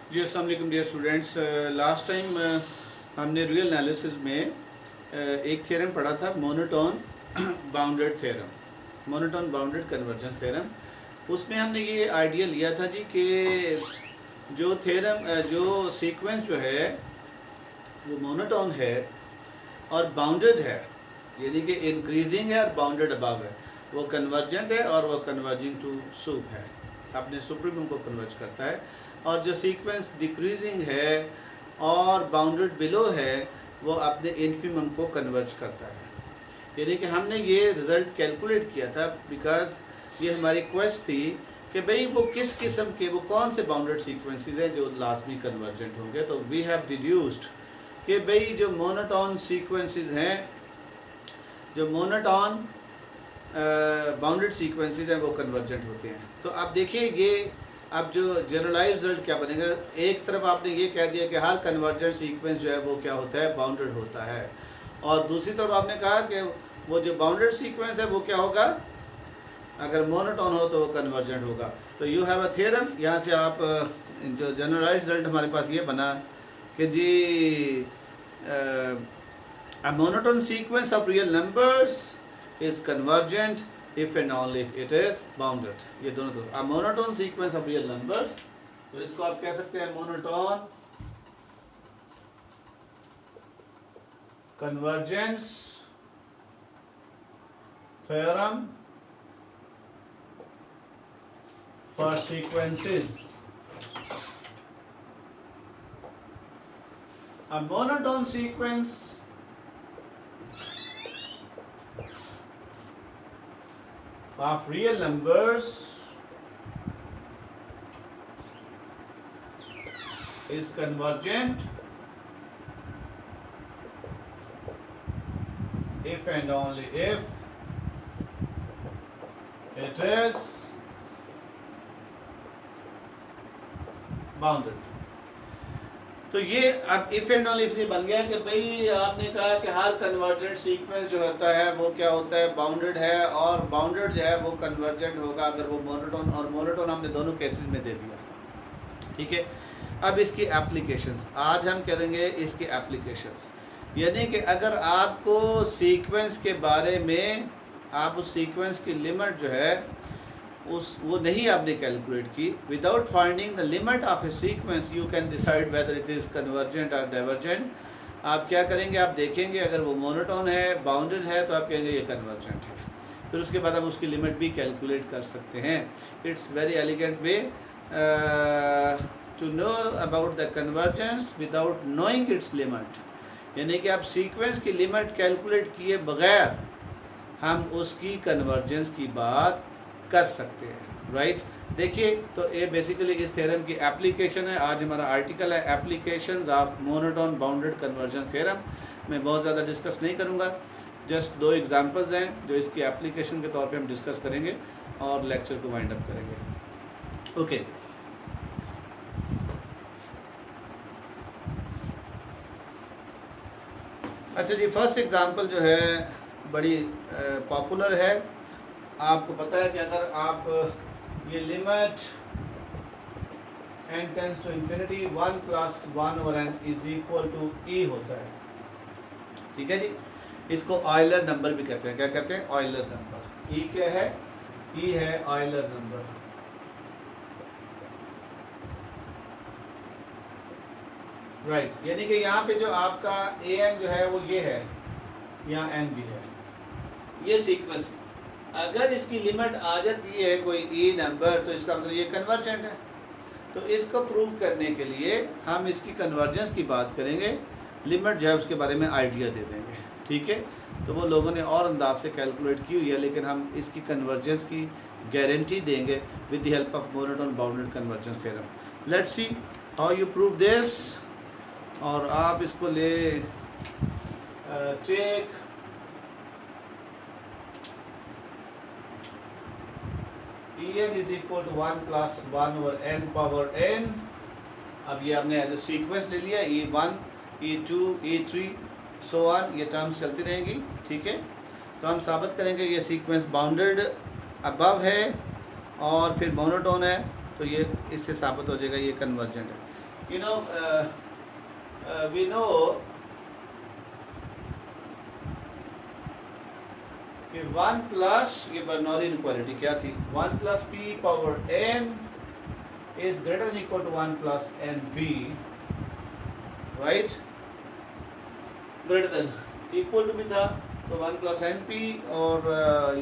जी अस्सलाम वालेकुम dear students. Last time हमने रियल एनालिसिस में एक थ्योरम पढ़ा था, monotone bounded theorem, monotone bounded convergence theorem. उसमें हमने ये आइडिया लिया था जी कि जो थ्योरम जो सीक्वेंस जो है वो मोनोटोन है और बाउंडेड है, यानी कि इंक्रीजिंग है और बाउंडेड अबव है, वो कन्वर्जेंट है और वो कन्वर्जिंग टू सुप है, अपने सुप्रीमम को कन्वर्ज करता है। और जो सीक्वेंस डिक्रीजिंग है और बाउंडेड बिलो है वो अपने इन्फिमम को कन्वर्ज करता है। यानी कि हमने ये रिज़ल्ट कैलकुलेट किया था बिकॉज ये हमारी क्वेस्ट थी कि भाई वो किस किस्म के, वो कौन से बाउंडेड सीक्वेंसेस हैं जो लाजमी कन्वर्जेंट होंगे। तो वी हैव डिड्यूस्ड कि भाई जो मोनोटोन सीक्वेंसेस हैं, जो मोनोटोन बाउंडेड सीक्वेंसेस हैं वो कन्वर्जेंट होते हैं। तो आप देखिए ये अब जो जनरलाइज रिजल्ट क्या बनेगा, एक तरफ आपने ये कह दिया कि हर कन्वर्जेंट सीक्वेंस जो है वो क्या होता है, बाउंडेड होता है, और दूसरी तरफ आपने कहा कि वो जो बाउंडेड सीक्वेंस है वो क्या होगा, अगर मोनोटोन हो तो वो कन्वर्जेंट होगा। तो यू हैव अ थ्योरम। यहाँ से आप जो जनरलाइज रिजल्ट हमारे पास ये बना कि जी a monotone sequence of real numbers is convergent if and only if it is bounded। ये दोनों तो a monotone sequence of real numbers, तो इसको आप कह सकते हैं monotone convergence theorem for sequences। A monotone sequence of real numbers is convergent if and only if it is bounded। तो ये अब इफ एंड ऑल इफ बन गया कि भाई आपने कहा कि हर कन्वर्जेंट सीक्वेंस जो होता है वो क्या होता है, बाउंडेड है, और बाउंडेड जो है वो कन्वर्जेंट होगा अगर वो मोनोटोन, और मोनोटोन हमने दोनों केसेस में दे दिया। ठीक है, अब इसकी एप्लीकेशंस आज हम करेंगे, इसकी एप्लीकेशंस। यानी कि अगर आपको सीक्वेंस के बारे में, आप उस सीक्वेंस की लिमिट जो है वो नहीं आपने कैलकुलेट की, without finding the limit of A sequence you can decide whether it is convergent और डाइवर्जेंट। आप क्या करेंगे, आप देखेंगे अगर वो मोनोटोन है, बाउंडेड है, तो आप कहेंगे ये कन्वर्जेंट है। फिर उसके बाद आप उसकी लिमिट भी कैलकुलेट कर सकते हैं। It's very elegant way to know about the convergence without knowing its limit. यानी कि आप सीक्वेंस की लिमिट कैलकुलेट किए बगैर हम उसकी कन्वर्जेंस की बात कर सकते हैं, राइट। देखिए, तो ये बेसिकली इस थ्योरम की एप्लीकेशन है। आज हमारा आर्टिकल है applications of monotone bounded convergence theorem. मैं बहुत ज़्यादा डिस्कस नहीं करूँगा, जस्ट 2 एग्जांपल्स हैं जो इसकी एप्लीकेशन के तौर पे हम डिस्कस करेंगे और लेक्चर को वाइंड अप करेंगे। ओके, अच्छा जी, फर्स्ट एग्जांपल जो है बड़ी पॉपुलर है। आपको पता है कि अगर आप ये limit n tends to infinity 1 + 1/n is equal to e होता है। ठीक है जी, इसको ऑयलर नंबर भी कहते हैं। क्या कहते हैं? Euler number. e क्या है? e है ऑयलर नंबर। राइट, यानी कि यहाँ पे जो आपका an जो है वो ये है, यहाँ n भी है, ये सीक्वेंस। अगर इसकी लिमिट आ जाती है कोई ई नंबर तो इसका मतलब ये कन्वर्जेंट है। तो इसको प्रूव करने के लिए हम इसकी कन्वर्जेंस की बात करेंगे, लिमिट जो है उसके बारे में आइडिया दे देंगे। ठीक है, तो वो लोगों ने और अंदाज से कैलकुलेट की हुई है, लेकिन हम इसकी कन्वर्जेंस की गारंटी देंगे with the help of monotone bounded convergence theorem. Let's see how you prove this. और आप इसको ले take En is equal to 1 + 1/n power n। अब ये हमने एज ए सीक्वेंस ले लिया, E1 E2 E3 so on, ये टर्म्स चलती रहेंगी। ठीक है, तो हम साबित करेंगे ये सीक्वेंस बाउंडेड अबव है और फिर मोनोटोन है, तो ये इससे साबित हो जाएगा ये कन्वर्जेंट है। you know we know कि 1 प्लस ये बर्नौली इनक्वालिटी क्या थी, 1 plus P power n is greater than equal to 1 plus N B, right, greater than equal to भी था तो 1 प्लस एन पी, और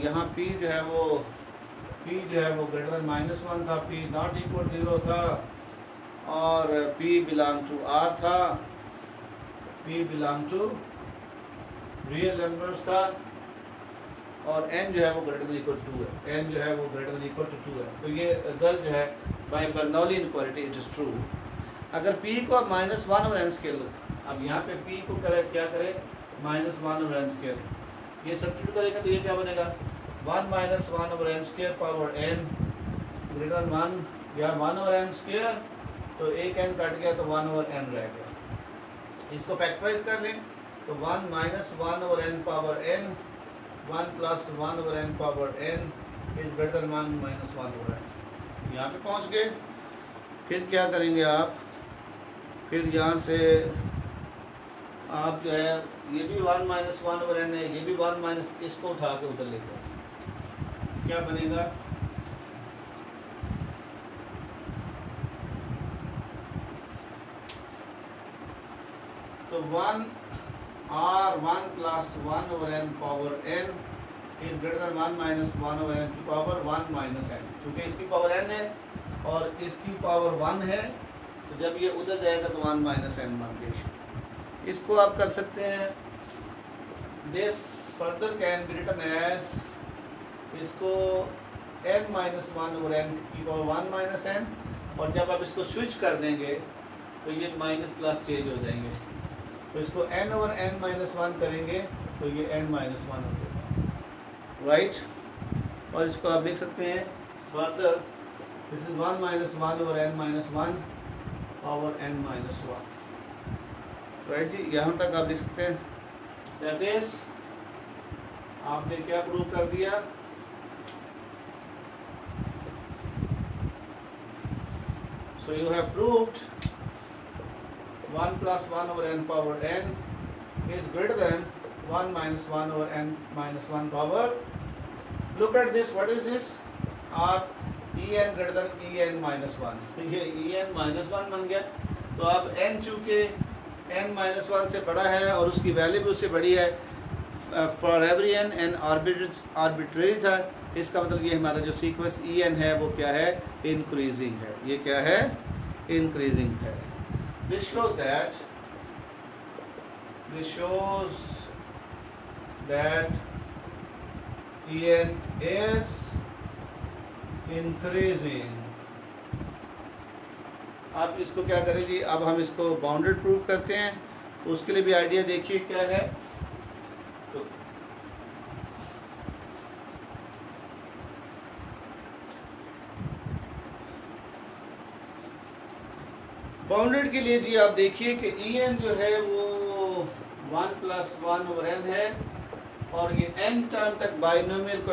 यहाँ p जो है वो ग्रेटर देन -1 था, p नॉट इक्वल 0 था, और p बिलोंग टू r था, p belong to real numbers था, और n जो है वो ग्रेटर देन इक्वल टू है, n जो है वो ग्रेटर देन इक्वल टू 2 है। तो ये दर जो है by Bernoulli inequality it is true. अगर p को आप -1 और n स्केयर लो, अब यहाँ पे p को क्या करे -1 और n स्केयर, ये सब्स्टिट्यूट करेगा तो ये क्या बनेगा 1 - 1 over n square power n greater then 1, या 1 ओवर n स्केयर, तो एक n कट गया तो 1 ओवर n रह गया। इसको फैक्टराइज कर लें तो 1 - 1 over n power n, 1 plus 1 over n power n is greater then 1 - 1 over n। यहाँ पे पहुँच गए। फिर क्या करेंगे आप, फिर यहाँ से आप जो है ये भी 1 - 1 ओवर n है, ये भी 1 माइनस, इसको उठा के उधर ले जाओ, क्या बनेगा तो 1 plus 1 over n power n is greater then 1 minus 1 over n की पावर 1 माइनस n, क्योंकि इसकी पावर n है और इसकी पावर 1 है, तो जब ये उधर जाएगा तो 1 माइनस n बन गई। इसको आप कर सकते हैं, this further can be written as, इसको n माइनस 1 ओवर n की पावर 1 माइनस n, और जब आप इसको स्विच कर देंगे तो ये माइनस प्लस चेंज हो जाएंगे, तो इसको n ओवर n माइनस 1 करेंगे तो ये n माइनस 1 हो जाएगा, राइट। और इसको आप लिख सकते हैं further, this is 1 minus 1 over n minus 1 power n minus 1, right जी। यहाँ तक आप लिख सकते हैं। दैट इज, आपने क्या प्रूव कर दिया, so you have proved 1 plus 1 over n power n is greater than 1 minus 1 over n minus 1 power. Look at this, what is this, r en greater than en minus 1, ये en minus 1 बन गया। तो अब n चूँकि n minus 1 से बड़ा है और उसकी वैल्यू भी उससे बड़ी है, फॉर एवरी n आर्बिट्रेरी था, इसका मतलब ये हमारा जो सीक्वेंस en है वो क्या है, इंक्रीजिंग है, ये क्या है, इंक्रीजिंग है। This shows that en is increasing. आप इसको क्या करें जी, अब हम इसको बाउंडेड प्रूव करते हैं, तो उसके लिए भी आइडिया देखिए क्या है। तो बाउंडेड के लिए जी आप देखिए कि en जो है वो 1 प्लस 1 ओवर n है, और ये n टर्म तक बाइनोमियल को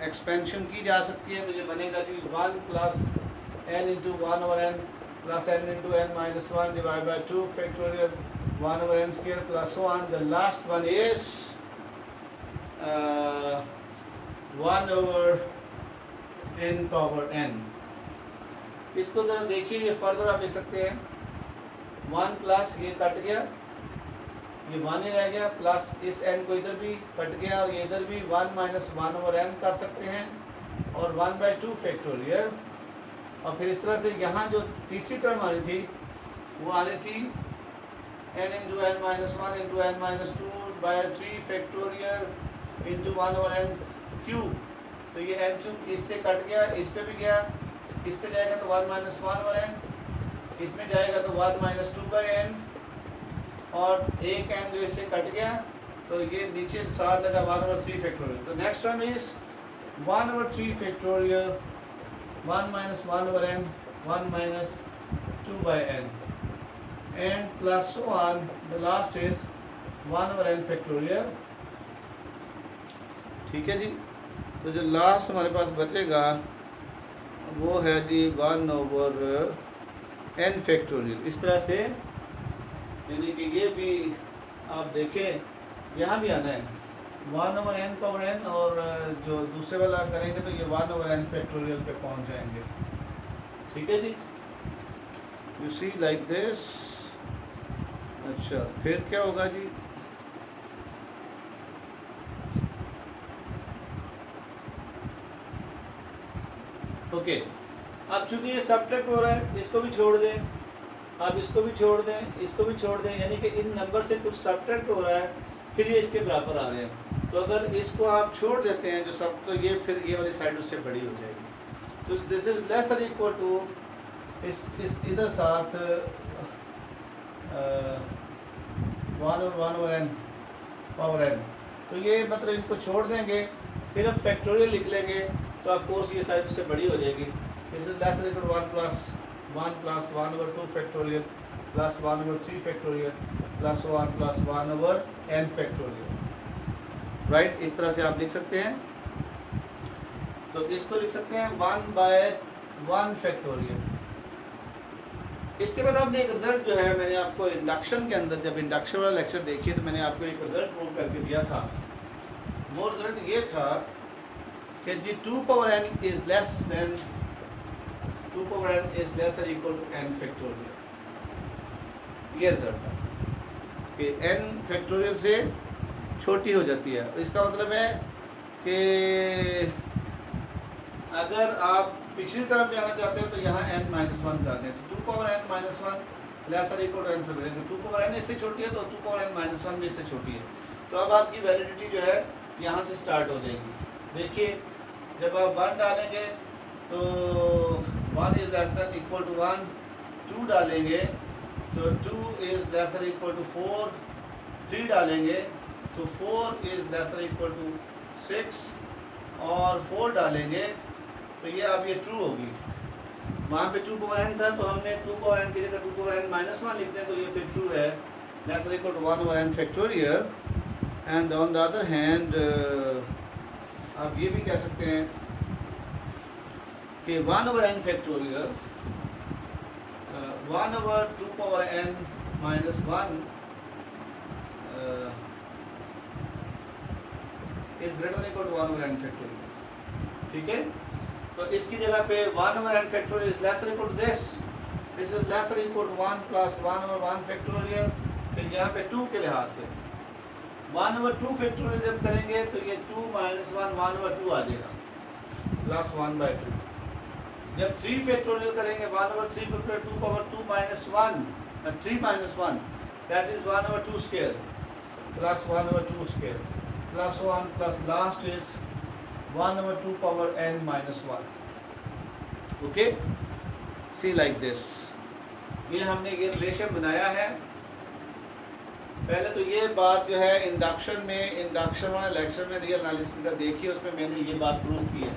एक्सपेंशन की जा सकती है, तो ये बनेगा जी 1 plus n into 1 over n plus n into n minus 1 divide by 2 factorial 1 over n square plus 1, the last one is 1 over n power n। इसको जरा देखिए, ये फर्दर आप लिख सकते हैं 1 प्लस ये कट गया, ये 1 ही रह गया, प्लस इस n को इधर भी कट गया और ये इधर भी 1 माइनस 1 ओवर n कर सकते हैं, और 1 बाई 2 फैक्टोरियल, और फिर इस तरह से यहाँ जो तीसरी टर्म आ रही थी वो आ रही थी n into n minus 1 into n minus 2 by 3 factorial into 1 over n cube. तो ये n क्यूब इससे कट गया, इस पे भी गया, इस पे जाएगा तो 1 माइनस 1 ओवर n, इसमें जाएगा तो 1 माइनस 2 बाई n, और एक n जो इससे कट गया तो ये नीचे साथ लगा 1 ओवर 3 फैक्टोरियल। तो next term is 1 over 3 factorial 1 minus 1 over n 1 minus 2 by n and plus 1, the last is 1 over n factorial. ठीक है जी। तो जो लास्ट हमारे पास बचेगा वो है जी 1 ओवर एन फैक्टोरियल। इस तरह से, यानी कि ये भी आप देखें, यहाँ भी आना है 1/n पावर n, और जो दूसरे वाला करेंगे तो ये 1/n फैक्टोरियल पे पहुँच जाएंगे। ठीक है जी, यू सी लाइक दिस। अच्छा, फिर क्या होगा जी? ओके, अब चूंकि ये सब्ट्रैक्ट हो रहा है, इसको भी छोड़ दें, आप इसको भी छोड़ दें, इसको भी छोड़ दें, यानी कि इन नंबर से कुछ सब्ट्रैक्ट हो रहा है, फिर ये इसके बराबर आ रहे हैं। तो अगर इसको आप छोड़ देते हैं जो सब, तो ये फिर ये वाली साइड उससे बड़ी हो जाएगी। तो दिस इज लेस और इक्वल टू इस इधर साथ 1/n पावर n। तो ये मतलब इनको छोड़ देंगे, सिर्फ फैक्टोरियल लिख लेंगे, तो ऑफ कोर्स ये साइड उससे बड़ी हो जाएगी। दिस इज लेस और equal to 1 plus 1/2 factorial plus 1/3 factorial plus 1/n factorial. Right, इस तरह से आप लिख सकते हैं। तो इसको लिख सकते हैं 1/1 फैक्टोरियल। इसके बाद आपने एक रिजल्ट जो है, मैंने आपको इंडक्शन के अंदर, जब इंडक्शन वाला लेक्चर देखिए तो मैंने आपको एक रिजल्ट प्रूव करके दिया था। वो रिजल्ट ये था कि जी 2/n is less than 2/n is less than equal to n factorial. ये रिजल्ट था कि n फैक्टोरियल से छोटी हो जाती है। इसका मतलब है कि अगर आप पिछली टर्म में आना चाहते हैं तो यहाँ n-1 कर दें, तो 2/n-1 less than equal to n factorial. 2/n इससे छोटी है तो 2/n-1 भी इससे छोटी है। तो अब आपकी वैलिडिटी जो है यहाँ से स्टार्ट हो जाएगी। देखिए, जब आप 1 डालेंगे तो 1 is less than equal to 1, 2 डालेंगे तो 2 is less than equal to 4, 3 डालेंगे तो 4 is less than equal to 6, और 4 डालेंगे तो ये अब ये ट्रू होगी। वहाँ पे 2/n था तो हमने 2/n की जगह 2/n-1 लिखते हैं, तो ये फिर ट्रू है, less than equal to 1/n factorial. And on the other hand आप ये भी कह सकते हैं कि 1/n factorial 1/2/n-1 is greater than equal to 1/n factorial. ठीक है, तो इसकी जगह पे 1/n factorial is less than equal to this is less than equal to 1 plus 1/1 factorial. फिर यहाँ पे 2 के लिहाज से 1/2 फैक्टोरियल जब करेंगे तो ये 2 - 1 1/2 आ जाएगा प्लस 1/2। जब 3 फैक्टोरियल करेंगे 1/3 factorial 2/2 -1 3 - 1 that is 1/2 square plus 1/2 square plus 1 plus last is 1/2/n-1। Okay, see like this. ये हमने ये रिलेशन बनाया है। पहले तो ये बात जो है इंडक्शन वाले लेक्चर में रियल एनालिसिस का देखिए, उसमें मैंने ये बात प्रूव की है।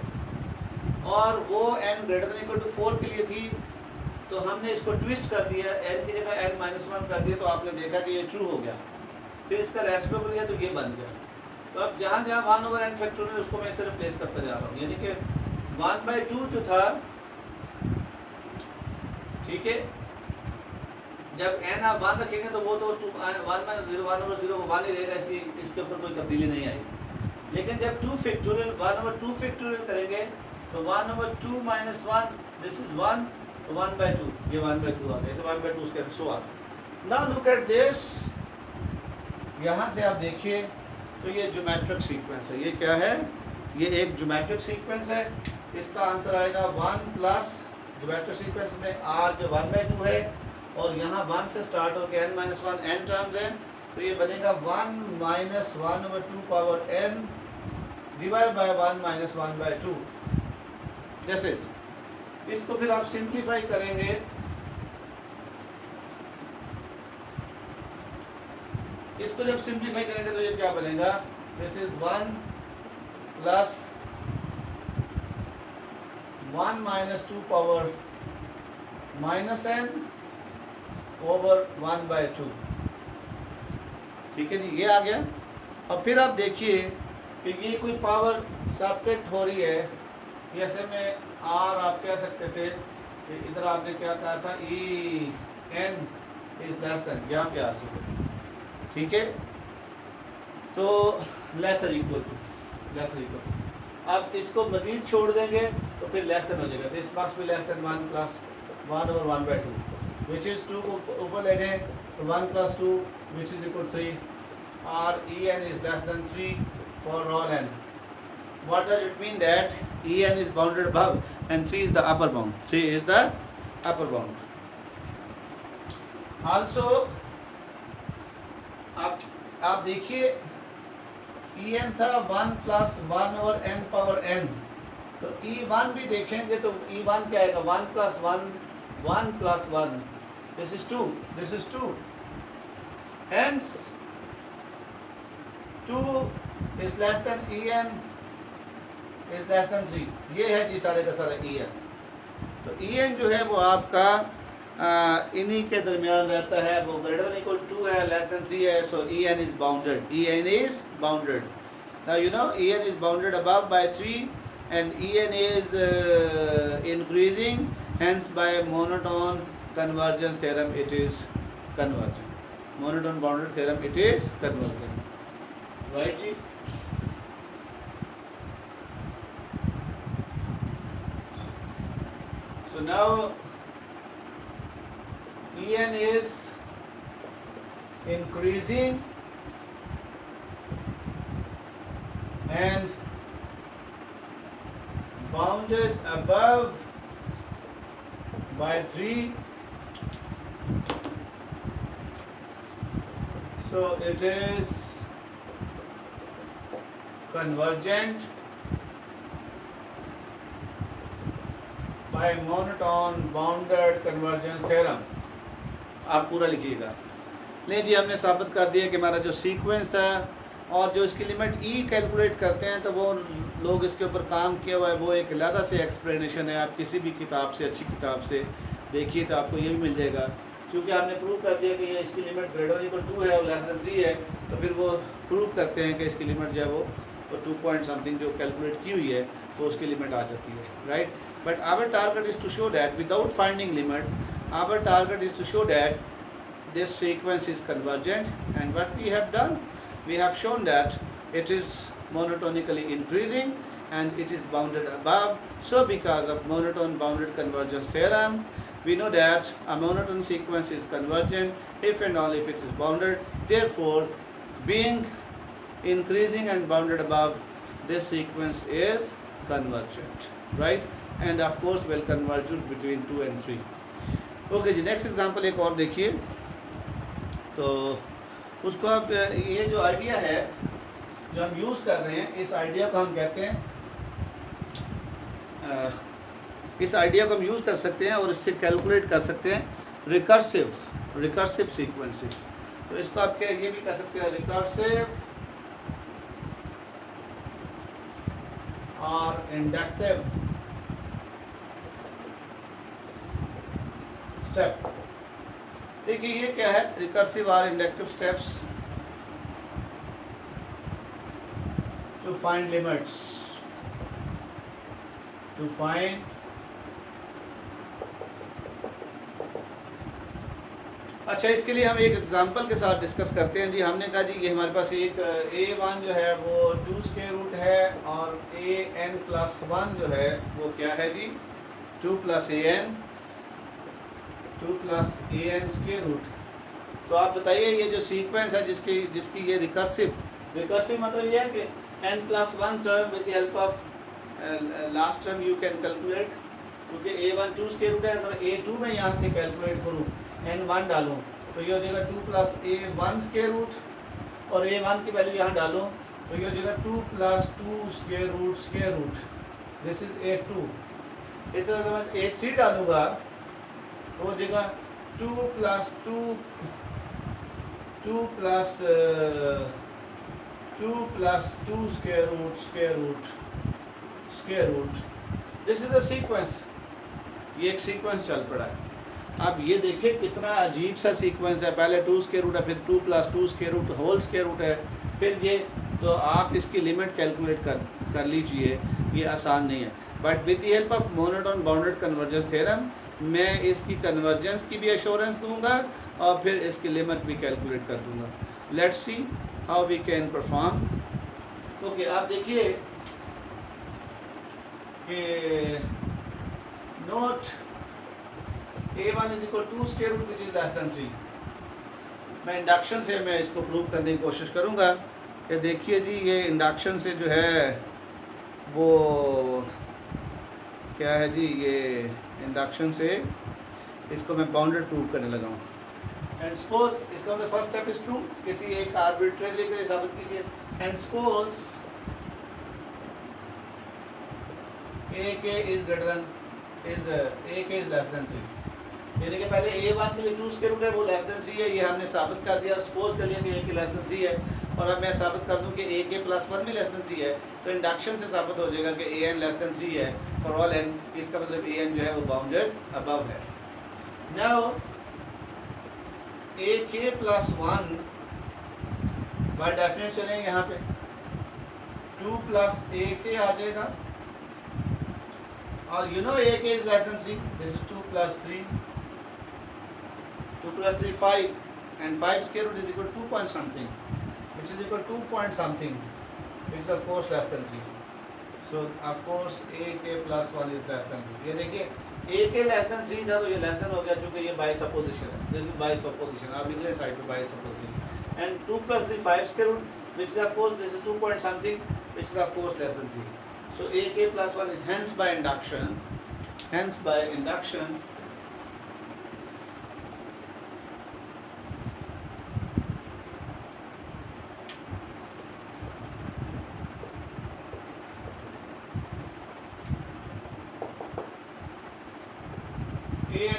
और वो n greater than equal to 4 के लिए थी, तो हमने इसको ट्विस्ट कर दिया, n की जगह n-1 कर दिया, तो आपने देखा कि ये ट्रू हो गया। फिर इसका रेसिप्रोकल लिया तो ये बन गया। तो अब जहाँ जहाँ 1/n फैक्टोरियल उसको मैं इससे रिप्लेस करता जा रहा हूँ, यानी कि 1/2 जो था, ठीक है, जब n आप 1 रखेंगे तो वो तो 1 - 0 1/0 1 ही रहेगा, इसलिए इसके ऊपर कोई तब्दीली नहीं आएगी। लेकिन जब 2 फैक्टोरियल 1/2 फैक्टोरियल करेंगे तो 1/2 - 1 दिस इज 1, तो 1/2 ये 1/2 आ गया, ऐसे 1/2 स्क्वायर सो आ। नाउ लुक एट दिस, यहाँ से आप देखिए तो ये ज्योमेट्रिक सीक्वेंस है। ये क्या है? ये एक ज्योमेट्रिक सीक्वेंस है। इसका आंसर आएगा 1 प्लस ज्योमेट्रिक सीक्वेंस में r जो 1/2 है, और यहाँ 1 से स्टार्ट होकर n-1 n टर्म्स है, तो ये बनेगा 1 - 1/2 डिवाइड बाय 1 - 1/2। दिस इज, इसको फिर आप सिंप्लीफाई करेंगे, इसको जब सिंप्लीफाई करेंगे तो ये क्या बनेगा? This is 1 plus 1 - 2 -n over 1/2। ठीक है जी, ये आ गया। अब फिर आप देखिए कि ये कोई पावर सब्ट्रैक्ट हो रही है, जैसे में r आप कह सकते थे इधर आपने क्या कहा था, e n is less than, यहाँ पे आ चुके, ठीक है। तो लेसर इक्वल टू, अब इसको मजीद छोड़ देंगे तो फिर लेस देन हो जाएगा, this must be less than 1 plus 1 और 1/2 विच इज़ 2 को ऊपर ले जाएं तो 1 प्लस 2 विच इज इक्वल 3, और e n is less than 3 for all n. What does it mean that En is bounded above and 3 is the upper bound? 3 is the upper bound. Also, आप देखिए En था 1 plus 1 और n power n, तो E1 भी देखेंगे तो E1 क्या आएगा, 1 plus 1, 1 plus 1, this is 2, this is 2. Hence 2 is less than En is less than 3. ये है जी सारे का सारा En. तो En जो है वो आपका इन्हीं के दरमियान रहता है, वो ग्रेटर देन इक्वल 2 है, लेस देन 3 है, सो En is bounded. En is bounded. Now you know En is bounded above by 3 and En is increasing, hence by monotone convergence theorem it is convergent. Monotone bounded theorem it is convergent. Right ji? So now En is increasing and bounded above by 3, so it is convergent by monotone bounded convergence theorem. आप पूरा लिखिएगा। नहीं जी, हमने साबित कर दिया कि हमारा जो सीक्वेंस था और जो इसकी लिमिट ई कैलकुलेट करते हैं तो वो लोग इसके ऊपर काम किया हुआ है, वो एक अलग से एक्सप्लेनेशन है। आप किसी भी किताब से, अच्छी किताब से देखिए तो आपको ये भी मिल जाएगा। क्योंकि आपने प्रूव कर दिया कि ये इसकी लिमिट ग्रेटर देन इक्वल 2 है और लेस देन 3 है, तो फिर वो प्रूव करते हैं कि इसकी लिमिट जो है वो 2 पॉइंट समथिंग जो कैलकुलेट की हुई है तो उसकी लिमिट आ जाती है, right. But our target is to show that without finding limit, our target is to show that this sequence is convergent, and what we have done, we have shown that it is monotonically increasing and it is bounded above. So because of monotone bounded convergence theorem, we know that a monotone sequence is convergent if and only if it is bounded. Therefore, being increasing and bounded above, this sequence is convergent, right? And of course well convergent between 2 and 3. Okay जी, next example एक और देखिए। तो उसको आप, ये जो idea है जो हम यूज़ कर रहे हैं, इस आइडिया को हम कहते हैं, इस आइडिया को हम यूज़ कर सकते हैं और इससे कैलकुलेट कर सकते हैं रिकर्सिव सीक्वेंसेस। तो इसको आप क्या ये भी कह सकते हैं, रिकर्सिव और इंडक्टिव स्टेप। देखिए ये क्या है, रिकर्सिव और inductive steps to find limits, to find अच्छा, इसके लिए हम एक एग्जांपल के साथ डिस्कस करते हैं जी। हमने कहा जी ये हमारे पास एक a1 जो है वो 2 स्क्वायर रूट है और an+1 जो है वो क्या है जी, 2 + an, 2 + an स्क्वायर रूट। तो आप बताइए ये जो सीक्वेंस है जिसकी ये रिकर्सिव मतलब ये है कि n+1 term with the help of last term you can calculate, क्योंकि a1 2 स्क्वायर रूट है, अगर a2 में यहाँ से कैलकुलेट करूँ, n1 डालूँ तो ये हो जाएगा 2 + a1 स्क्वायर रूट और a1 की वैल्यू यहाँ डालूँ तो ये हो जाएगा 2 + 2 square root, this is a2। इस तरह से मैं a3 डालूँगा तो हो जाएगा 2 + 2 square root, this is the sequence. ये एक सीक्वेंस चल पड़ा है। अब ये देखिए कितना अजीब सा सीक्वेंस है, पहले 2 स्क्वायर रूट है, फिर 2 + 2 square root whole square root है, फिर ये, तो आप इसकी लिमिट कैलकुलेट कर लीजिए, ये आसान नहीं है। But with the help of monotone bounded convergence theorem मैं इसकी कन्वर्जेंस की भी एश्योरेंस दूंगा और फिर इसकी लिमिट भी कैलकुलेट कर दूंगा। Let's see how we can perform. Okay, आप देखिए कि note a1 is equal to square root which is less than 3। मैं इंडक्शन से मैं इसको प्रूव करने की कोशिश करूंगा कि देखिए जी, ये इंडक्शन से जो है वो क्या है जी, ये इंडक्शन से इसको मैं बाउंडेड प्रूव करने लगा हूँ। एंड सपोज इसका मतलब फर्स्ट स्टेप इज ट्रू, किसी एक आर्बिट्रेरी को साबित कीजिए। And suppose a k is greater then a k is less than 3, यानी कि पहले a1 के लिए 2 स्क्वायर रूट है वो लेस देन 3 है, ये हमने साबित कर दिया। सपोज कर लिया कि a k लेस देन 3 है और अब मैं साबित कर दूं कि a k प्लस 1 भी लेस देन 3 है, तो इंडक्शन से साबित हो जाएगा कि a n लेस देन 3 है फॉर ऑल n। इसका मतलब a n जो है वो बाउंडेड अबव है। Now a k plus 1 by definite चलेंगे, यहाँ पे 2 प्लस a k आ जाएगा और you know a k is less than 3, this is 2 plus 3, 2 plus 3 5 and 5 square root is equal to 2 point something, which is equal to 2 point something, which is of course less than 3. So of course a k plus 1 is less than 3. ये देखिए a k less than 3 था तो ये less than हो गया क्योंकि ये by supposition है, this is by supposition। आप लिख लें साइड पे by supposition। and 2 plus 3 5 square root, which is of course this is 2 point something, which is of course less than 3. So a k plus 1 is hence by induction, an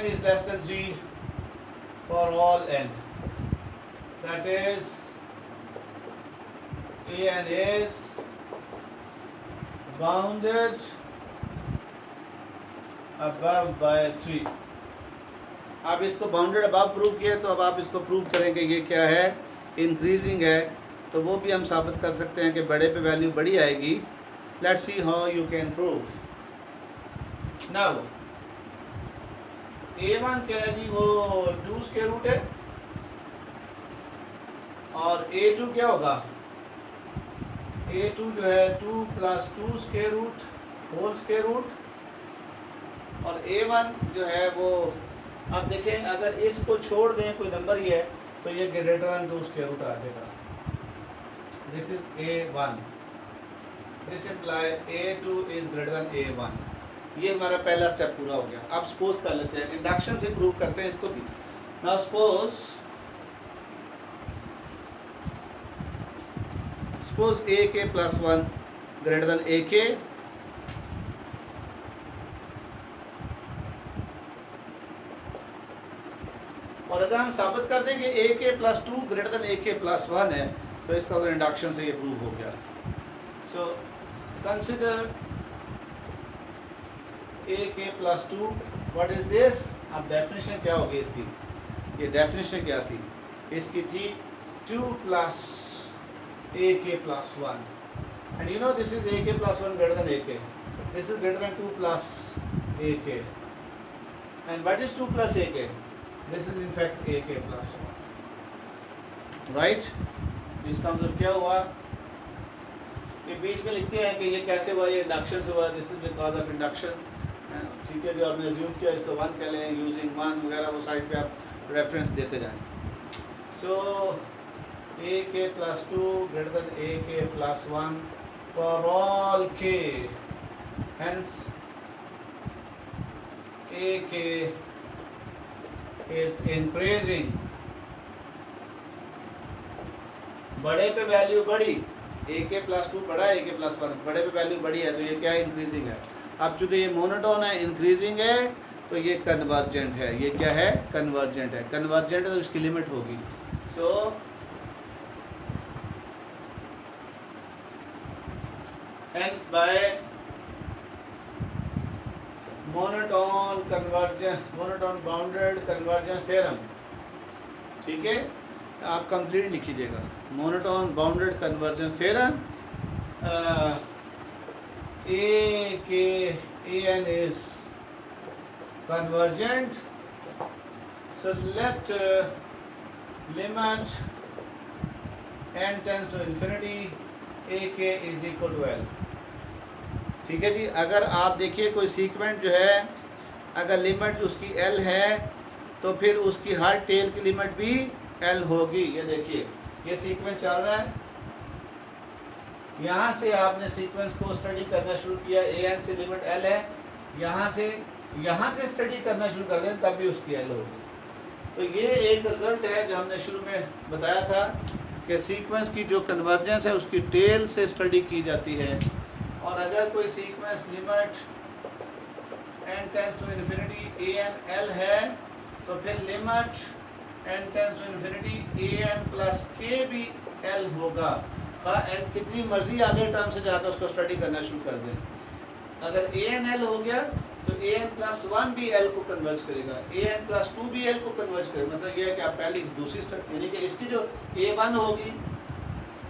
is less than 3 for all n. That is, an is bounded above by 3। आप इसको bounded above prove किए तो अब आप इसको prove करेंगे ये क्या है, इंक्रीजिंग है, तो वो भी हम साबित कर सकते हैं कि बड़े पे वैल्यू बड़ी आएगी। Let's see how you can prove. Now a1 क्या है जी, वो 2 स्क्वायर रूट है और a2 क्या होगा, a2 जो है 2 plus 2 square root whole square root और a1 जो है वो, अब देखें अगर इसको छोड़ दें कोई नंबर ही है तो ये ग्रेटर देन 2 स्क्वायर रूट आ जाएगा। This is a1, this imply a2 is greater then a1। ये हमारा पहला स्टेप पूरा हो गया। अब सपोज कर लेते हैं, इंडक्शन से प्रूव करते हैं इसको भी। Now suppose a k plus 1 greater than a k, और अगर हम साबित कर दें कि a k plus 2 greater than a k plus 1 है तो इसका मतलब इंडक्शन से ये प्रूव हो गया। So consider a k plus 2, what is this. अब डेफिनेशन क्या होगी इसकी, ये डेफिनेशन क्या थी इसकी, थी 2 plus a k plus 1, and you know this is a k plus 1 greater than a k, this is greater than 2 plus a k, and what is 2 plus a k, this is in fact a k plus 1, right। इसका मतलब क्या हुआ, ये बीच में लिखते हैं कि ये कैसे हुआ, ये इंडक्शन से हुआ, this is because of induction, ठीक है जी। और मैं अज्यूम किया इसको 1 कह लें, यूजिंग 1 वगैरह वो साइड पे आप रेफरेंस देते जाएं। सो a k plus 2 greater than a k plus 1 for all k, hence a k is increasing। बड़े पे वैल्यू बढ़ी, a k plus 2 बड़ा है, a k plus 1 बड़े पे वैल्यू बढ़ी है तो ये क्या है, इंक्रीजिंग है। अब चूंकि ये मोनोटोन है, इंक्रीजिंग है, तो ये कन्वर्जेंट है। ये क्या है, कन्वर्जेंट है। कन्वर्जेंट है तो इसकी लिमिट होगी। सो hence by monotone bounded convergence theorem, ठीक है, आप कंप्लीट लिख लीजिएगा। Monotone bounded convergence theorem, a k an is convergent. So let limit n tends to infinity ak is equal to l. ठीक है जी। अगर आप देखिए कोई सीक्वेंट जो है, अगर लिमिट उसकी l है तो फिर उसकी हर टेल की लिमिट भी l होगी। ये देखिए ये सीक्वेंस चल रहा है, यहाँ से आपने सीक्वेंस को स्टडी करना शुरू किया, an से लिमिट l है, यहाँ से स्टडी करना शुरू कर दें तब भी उसकी l होगी। तो ये एक रिजल्ट है जो हमने शुरू में बताया था कि सीक्वेंस की जो कन्वर्जेंस है उसकी टेल से स्टडी की जाती है। और अगर कोई sequence limit n tends to infinity an l है तो फिर limit n tends to infinity an plus k भी l होगा। n कितनी मर्जी आगे टर्म से जाकर उसको स्टडी करना शुरू कर दें। अगर an l हो गया तो an प्लस 1 भी l को कन्वर्ज करेगा, an प्लस 2 भी l को कन्वर्ज करेगा। मतलब ये है कि आप पहली दूसरी स्टेप यानी कि इसकी जो a1 होगी,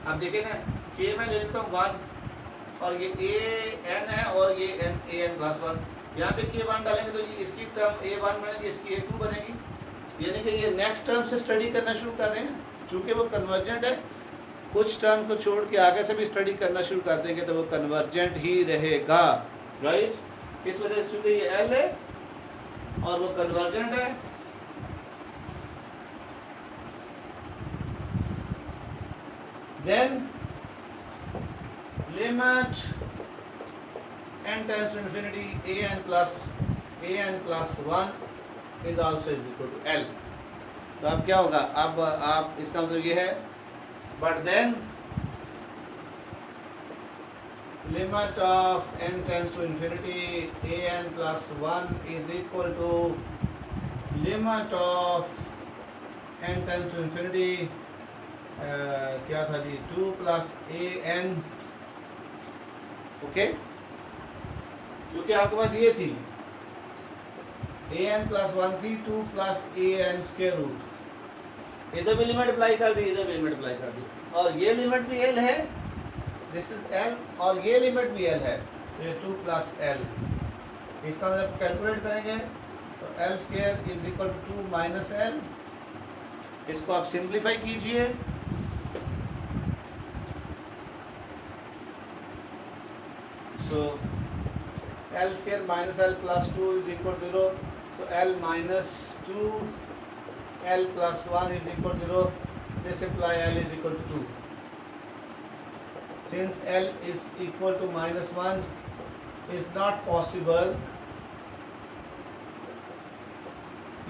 आप देखें ना k में ले लेता हूँ 1 और ये an है और ये an प्लस 1, यहाँ पे k1 डालेंगे तो ये इसकी टर्म a1 बनेगी, इसकी a2 बनेगी। यानी कि ये नेक्स्ट टर्म से स्टडी करना शुरू कर रहे हैं। चूँकि वो कन्वर्जेंट है, कुछ टर्म को छोड़ के आगे से भी स्टडी करना शुरू कर देंगे तो वो कन्वर्जेंट ही रहेगा, राइट। इस वजह से चूँकि ये l है और वो कन्वर्जेंट है, then limit n tends to infinity an plus 1 is also is equal to l। तो अब क्या होगा, अब आप इसका मतलब ये है, but then limit of n tends to infinity an plus 1 is equal to limit of n tends to infinity क्या था जी 2 plus an। ओके, क्योंकि आपके पास ये थी an प्लस 1 थी 2 प्लस an स्क्वायर रूट, इधर भी लिमिट अप्लाई कर दी, इधर भी लिमिट अप्लाई कर दी, और ये लिमिट भी l है, दिस इज l, और ये लिमिट भी l है, तो ये 2 प्लस l। इसका जब कैलकुलेट करेंगे तो l square is equal to 2 minus l। इसको आप सिंप्लीफाई कीजिए, so l square minus l plus 2 is equal to 0, so l minus 2 l plus 1 is equal to 0. This imply l is equal to 2. Since l is equal to minus 1 is not possible.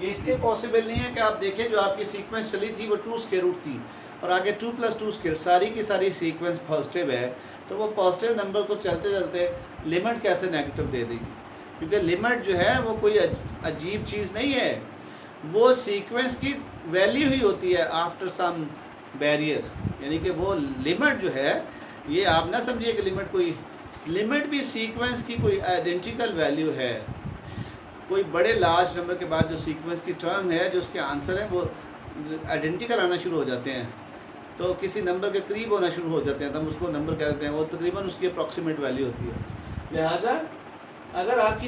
ये इसलिए possible नहीं है कि आप देखें जो आपकी sequence चली थी वो 2 स्क्वायर रूट थी और आगे 2 प्लस 2 स्क्वायर, सारी की सारी सीक्वेंस पॉजिटिव है, तो वो पॉजिटिव नंबर को चलते चलते लिमिट कैसे नेगेटिव दे देगी। क्योंकि लिमिट जो है वो कोई अजीब चीज़ नहीं है, वो सीक्वेंस की वैल्यू ही होती है आफ्टर सम बैरियर। यानी कि वो लिमिट जो है, ये आप ना समझिए कि लिमिट भी सीक्वेंस की कोई आइडेंटिकल वैल्यू है। कोई बड़े लार्ज नंबर के बाद जो सीक्वेंस की टर्म है, जो उसके आंसर है वो आइडेंटिकल आना शुरू हो जाते हैं, तो किसी नंबर के करीब होना शुरू हो जाते हैं, तब उसको नंबर कह देते हैं, वो तकरीबन उसकी अप्रॉक्सीमेट वैल्यू होती है। लिहाजा अगर आपकी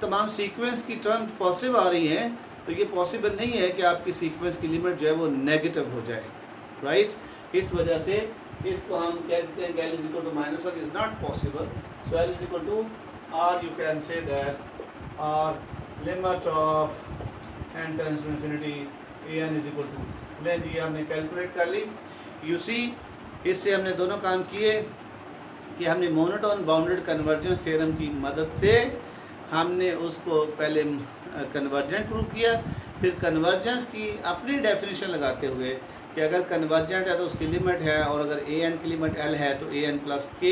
तमाम सीक्वेंस की टर्म पॉजिटिव आ रही हैं तो ये पॉसिबल नहीं है कि आपकी सीक्वेंस की लिमिट जो है वो नेगेटिव हो जाए, राइट। इस वजह से इसको हम कहते हैं कि l is equal to minus 1 is not possible. So l is equal to R, you can say that R limit of n tends to infinity an is equal to, लें जी हमने कैलकुलेट कर ली। यू सी, इससे हमने दोनों काम किए कि हमने मोनोटोन बाउंडेड कन्वर्जेंस थ्योरम की मदद से हमने उसको पहले कन्वर्जेंट प्रूव किया, फिर कन्वर्जेंस की अपनी डेफिनेशन लगाते हुए कि अगर कन्वर्जेंट है तो उसकी लिमिट है, और अगर an की लिमिट l है तो an प्लस k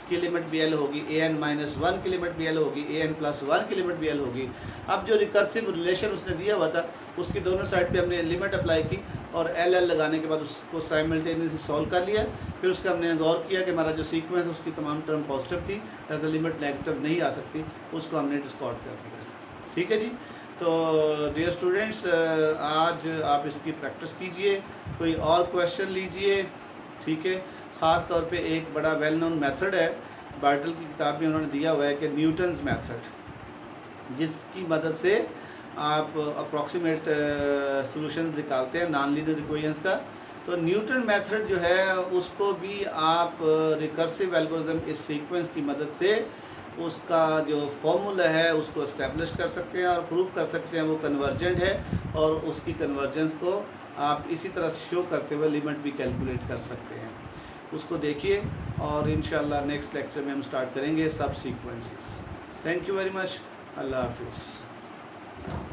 की लिमिट भी l होगी, an माइनस 1 की लिमिट भी l होगी, an प्लस 1 की लिमिट भी l होगी। अब जो रिकर्सिव रिलेशन उसने दिया हुआ था उसकी दोनों साइड पे हमने लिमिट अप्लाई की और l लगाने के बाद उसको साइमल्टेनियसली सॉल्व कर लिया। फिर उसका हमने गौर किया कि हमारा जो सीक्वेंस है उसकी तमाम टर्म पॉजिटिव थी, लिहाजा लिमिट नेगेटिव नहीं आ सकती, उसको हमने डिस्कार्ड कर दिया। ठीक है जी। तो डियर स्टूडेंट्स, आज आप इसकी प्रैक्टिस कीजिए, कोई और क्वेश्चन लीजिए, ठीक है। ख़ास तौर पे एक बड़ा वेल नोन मेथड है, बार्टल की किताब में उन्होंने दिया हुआ है कि न्यूटन्स मेथड, जिसकी मदद से आप अप्रॉक्सीमेट सॉल्यूशन निकालते हैं नॉन लीनियर इक्वेशंस का। तो न्यूटन मेथड जो है उसको भी आप रिकर्सिव एल्गोरिथम इस सीक्वेंस की मदद से उसका जो फॉर्मूला है उसको इस्टेब्लिश कर सकते हैं और प्रूव कर सकते हैं वो कन्वर्जेंट है, और उसकी कन्वर्जेंस को आप इसी तरह शो करते हुए लिमिट भी कैलकुलेट कर सकते हैं। उसको देखिए और इंशाल्लाह नेक्स्ट लेक्चर में हम स्टार्ट करेंगे सब sequences. Thank you very much. अल्लाह हाफिज़।